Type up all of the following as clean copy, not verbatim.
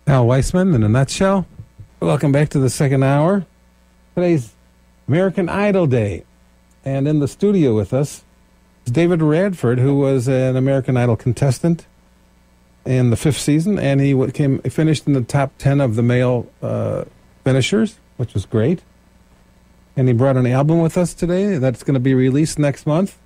Al Weissman in a nutshell. Welcome back to the second hour. Today's American Idol Day. And in the studio with us is David Radford, who was an American Idol contestant in the 5th season, and he finished in the top 10 of the male finishers, which was great. And he brought an album with us today that's going to be released next month.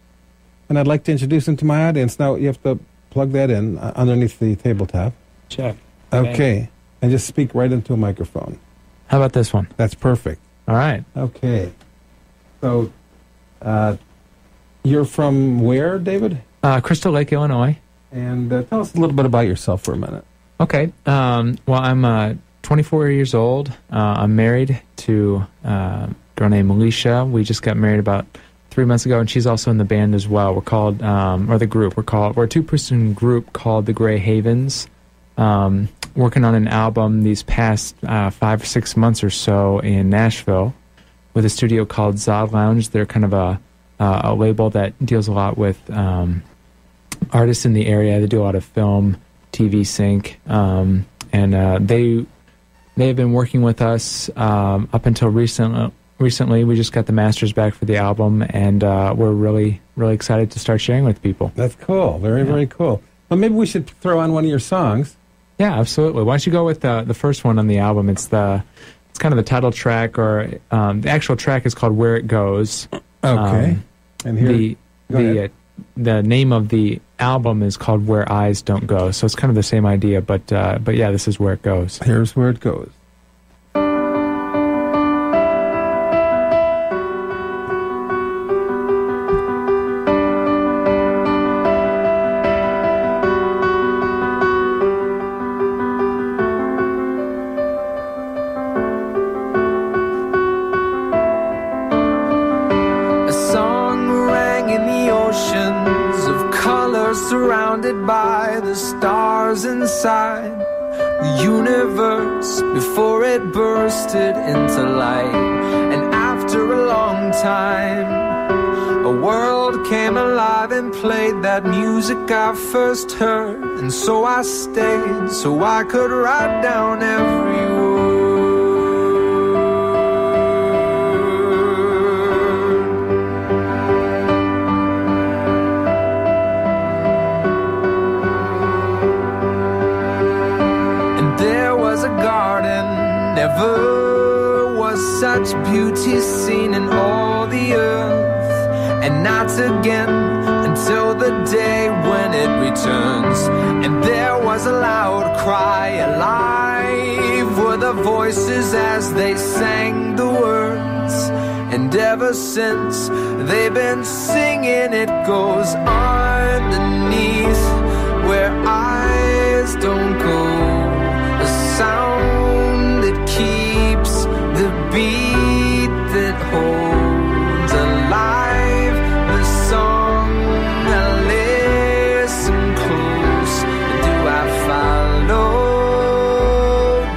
And I'd like to introduce him to my audience. Now, you have to plug that in underneath the tabletop. Check. Okay. And just speak right into a microphone. How about this one? That's perfect. All right. Okay. So, you're from where, David? Crystal Lake, Illinois. And tell us a little bit about yourself for a minute. Okay. Well, I'm 24 years old. I'm married to a girl named Alicia. We just got married about 3 months ago, and she's also in the band as well. We're called, or the group, we're a two-person group called the Grey Havens. Working on an album these past 5 or 6 months or so in Nashville with a studio called Zod Lounge. They're kind of a label that deals a lot with artists in the area. They do a lot of film, TV sync, and they have been working with us up until recently. We just got the masters back for the album, and we're really, really excited to start sharing with people. That's cool. Very, very cool. Well, maybe we should throw on one of your songs. Yeah, absolutely. Why don't you go with the first one on the album? It's kind of the title track, or the actual track is called "Where It Goes." Okay. And here, the name of the album is called "Where Eyes Don't Go," so it's kind of the same idea. But yeah, this is where it goes. Here's where it goes. Surrounded by the stars inside the universe before it bursted into light. And after a long time, a world came alive and played that music I first heard. And so I stayed so I could write down every word. Never was such beauty seen in all the earth, and not again until the day when it returns. And there was a loud cry, alive were the voices as they sang the words. And ever since they've been singing, it goes underneath where eyes don't go. A sound that keeps the beat that holds alive the song. I listen close. Do I follow?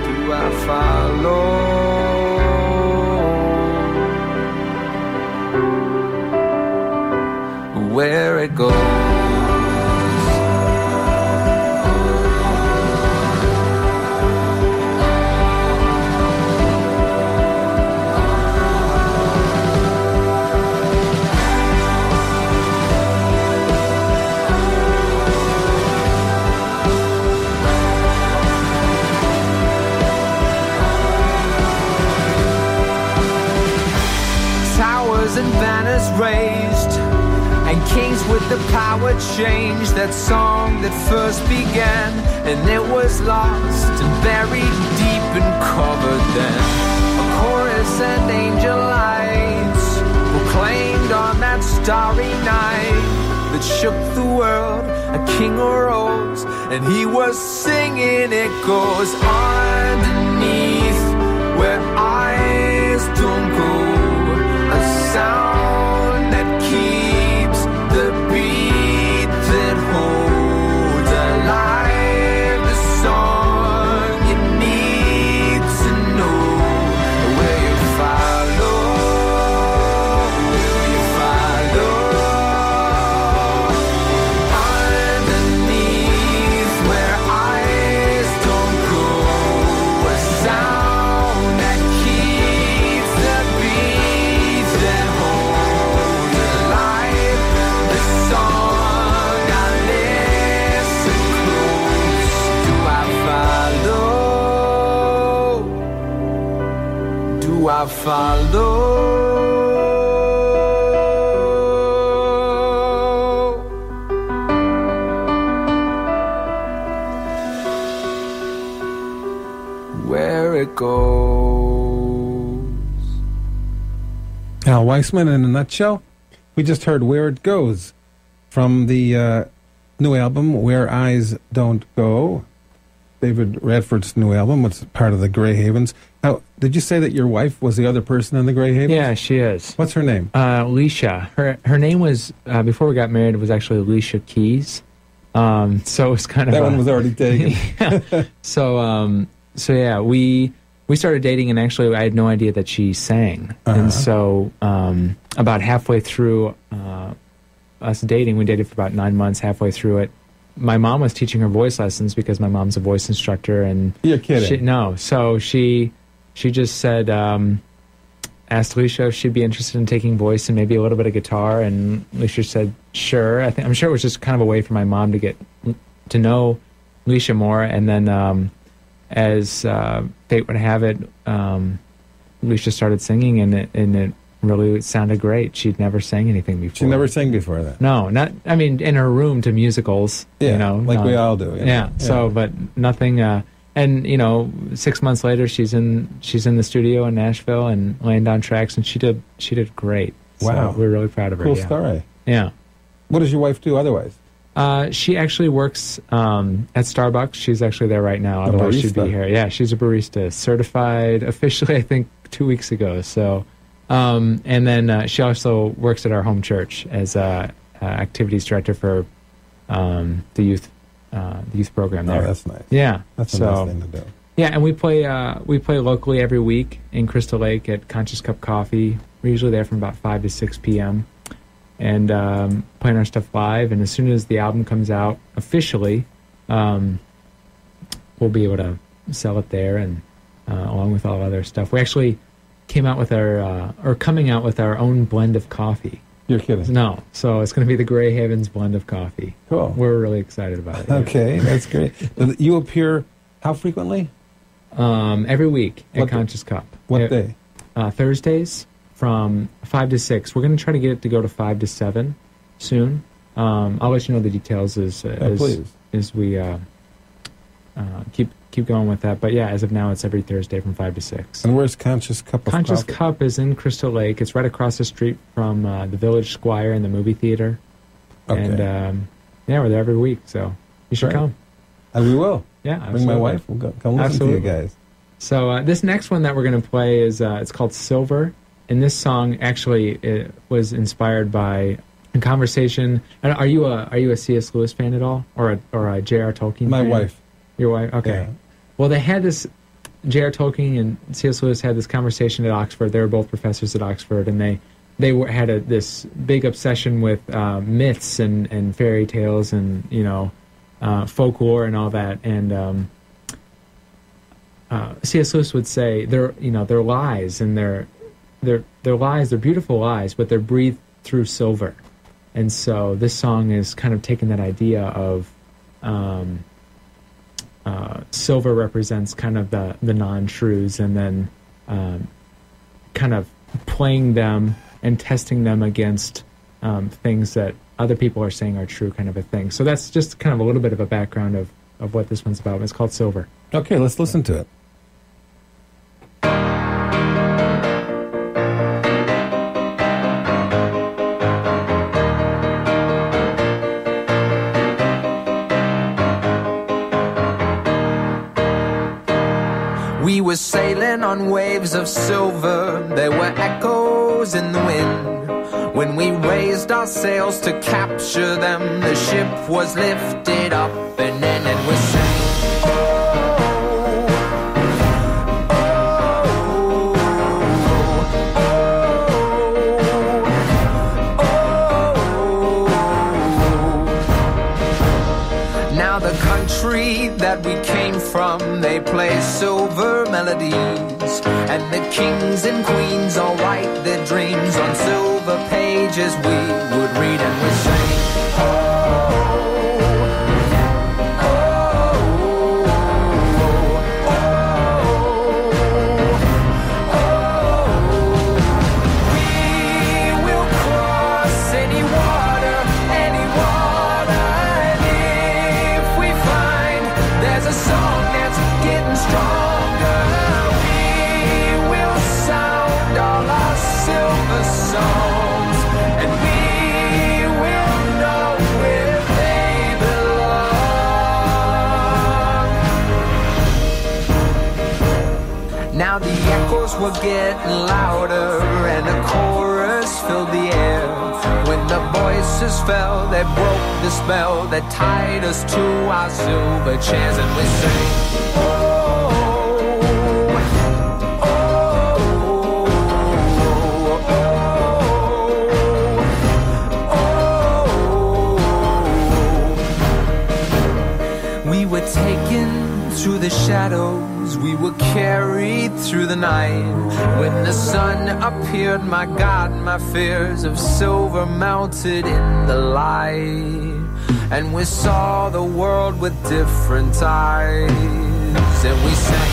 Do I follow? Where it goes. And banners raised, and kings with the power changed that song that first began. And it was lost and buried deep and covered then. A chorus and angel lights proclaimed on that starry night that shook the world. A king arose and he was singing. It goes underneath where eyes don't go. A sound that keeps the beat that holds alive the song you need to know. Will you follow? Will you follow? Underneath where eyes don't go. I follow. Where it goes. Al Weissman in a nutshell. We just heard Where It Goes from the new album, Where Eyes Don't Go. David Radford's new album, what's part of the Grey Havens. Now, did you say that your wife was the other person in the Grey Havens? Yeah, she is. What's her name? Alicia. Her name was, before we got married, it was actually Alicia Keys. So it's kind of that one was already taken. Yeah. So yeah, we started dating, and actually I had no idea that she sang. And so about halfway through us dating, we dated for about 9 months. Halfway through it, my mom was teaching her voice lessons because my mom's a voice instructor. And you're kidding? No. So she just said, asked Alicia if she'd be interested in taking voice and maybe a little bit of guitar, and Alicia said sure. I'm sure it was just kind of a way for my mom to get to know Alicia more. And then as fate would have it, Alicia started singing, and it really sounded great. She'd never sang anything before. She never sang before that? No, I mean, in her room to musicals. Yeah, you know, like we all do. You know? Yeah. So, but nothing. And 6 months later, she's in the studio in Nashville and laying down tracks, and she did great. Wow, so we're really proud of her. Cool story. Yeah. What does your wife do otherwise? She actually works at Starbucks. She's actually there right now. Otherwise, she'd be here. Yeah, she's a barista, certified officially, I think, 2 weeks ago. So, and then she also works at our home church as activities director for the youth program there. Oh, that's nice. Yeah, that's a nice thing to do. Yeah, and we play locally every week in Crystal Lake at Conscious Cup Coffee. We're usually there from about 5 to 6 p.m. and playing our stuff live. And as soon as the album comes out officially, we'll be able to sell it there, and along with all other stuff. We actually coming out with our own blend of coffee. You're kidding? No. So it's going to be the Grey Havens blend of coffee. Cool. We're really excited about it. Okay, that's great. You appear how frequently? Every week at Conscious Cup. What day? Thursdays from 5 to 6. We're going to try to get it to go to 5 to 7 soon. I'll let you know the details as we keep going with that. But yeah, as of now, it's every Thursday from 5 to 6. And where's Conscious Cup of Conscious Coffee? Cup is in Crystal Lake. It's right across the street from the Village Squire and the movie theater. Okay. And yeah, we're there every week, so you should come. We will. Yeah, Bring absolutely. my wife. We'll come listen to you guys. So this next one that we're going to play is it's called Silver. And this song actually it was inspired by a conversation. Are you a C.S. Lewis fan at all, or a J.R. Tolkien? My fan? wife. Your wife? Okay. Yeah. Well, they had this. J.R. Tolkien and C.S. Lewis had this conversation at Oxford. They were both professors at Oxford, and they had this big obsession with myths and fairy tales and folklore and all that. And C.S. Lewis would say they're lies, and they're lies. They're beautiful lies, but they're breathed through silver. And so this song is kind of taking that idea of silver represents kind of the non-truths, and then kind of playing them and testing them against things that other people are saying are true, kind of a thing. So that's just kind of a little bit of a background of what this one's about. It's called Silver. Okay, let's listen to it. We were sailing on waves of silver. There were echoes in the wind. When we raised our sails to capture them, the ship was lifted up and we sang. Now the country that we came from, they play silver melodies, and the kings and queens all write their dreams on silver pages. We would read and we sang. Now the echoes were getting louder and a chorus filled the air. When the voices fell, they broke the spell that tied us to our silver chairs, and we sang, we were taken through the shadows, we were carried through the night. When the sun appeared, my God, my fears of silver melted in the light. And we saw the world with different eyes, and we sang,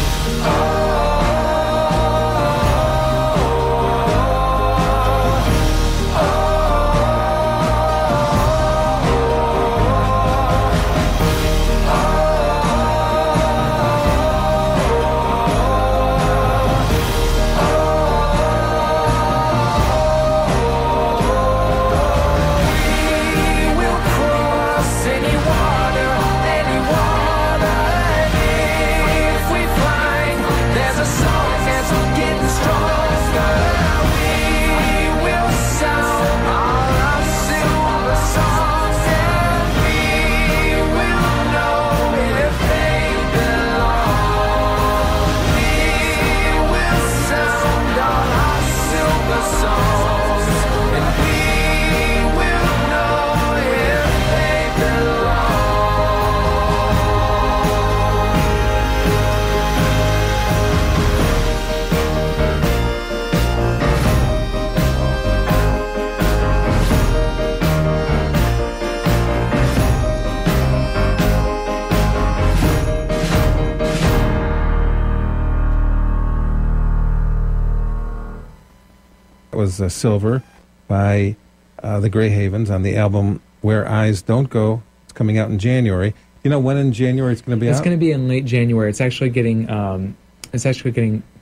was Silver by the Grey Havens on the album Where Eyes Don't Go. It's coming out in January. You know when in January it's going to be out? It's going to be in late January. It's actually getting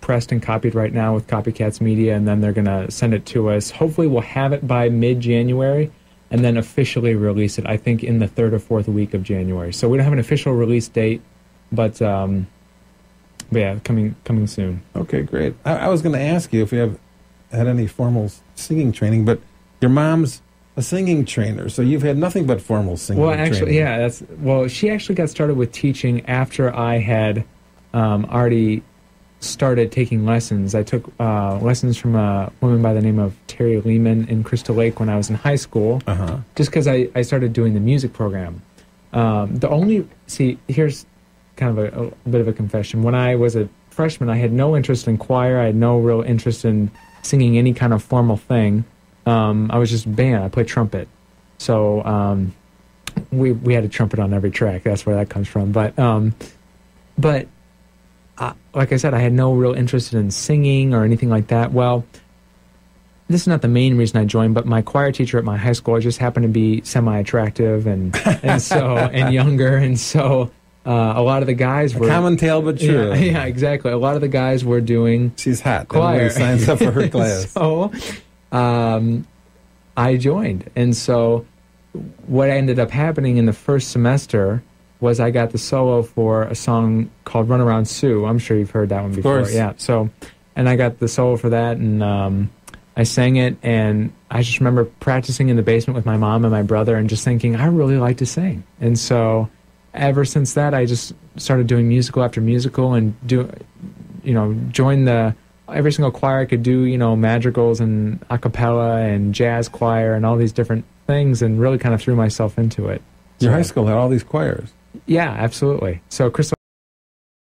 pressed and copied right now with Copycats Media, and then they're going to send it to us. Hopefully we'll have it by mid-January, and then officially release it, I think, in the 3rd or 4th week of January. So we don't have an official release date, but yeah, coming soon. Okay, great. I was going to ask you if you have had any formal singing training, but your mom's a singing trainer, so you've had nothing but formal singing training. Well, actually, yeah, she actually got started with teaching after I had already started taking lessons. I took lessons from a woman by the name of Terry Lehman in Crystal Lake when I was in high school, just because I started doing the music program. Here's kind of a bit of a confession. When I was a freshman, I had no interest in choir. I had no real interest in singing any kind of formal thing. I was just band. I played trumpet. So we had a trumpet on every track. That's where that comes from. But like I said, I had no real interest in singing or anything like that. Well, this is not the main reason I joined, but my choir teacher at my high school just happened to be semi-attractive and younger, and so a lot of the guys were... common tale, but true. Yeah, exactly. A lot of the guys were doing She's hot. choir. Everybody signs up for her class. So I joined. And so what ended up happening in the first semester was I got the solo for a song called Run Around Sue. I'm sure you've heard that one before. Of course. Yeah. So, and I got the solo for that, and I sang it, and I just remember practicing in the basement with my mom and my brother and just thinking, I really like to sing. And so ever since that, I just started doing musical after musical and joined every single choir I could do, madrigals and a cappella and jazz choir and all these different things, and really kind of threw myself into it. Your high school had all these choirs. Yeah, absolutely. So Crystal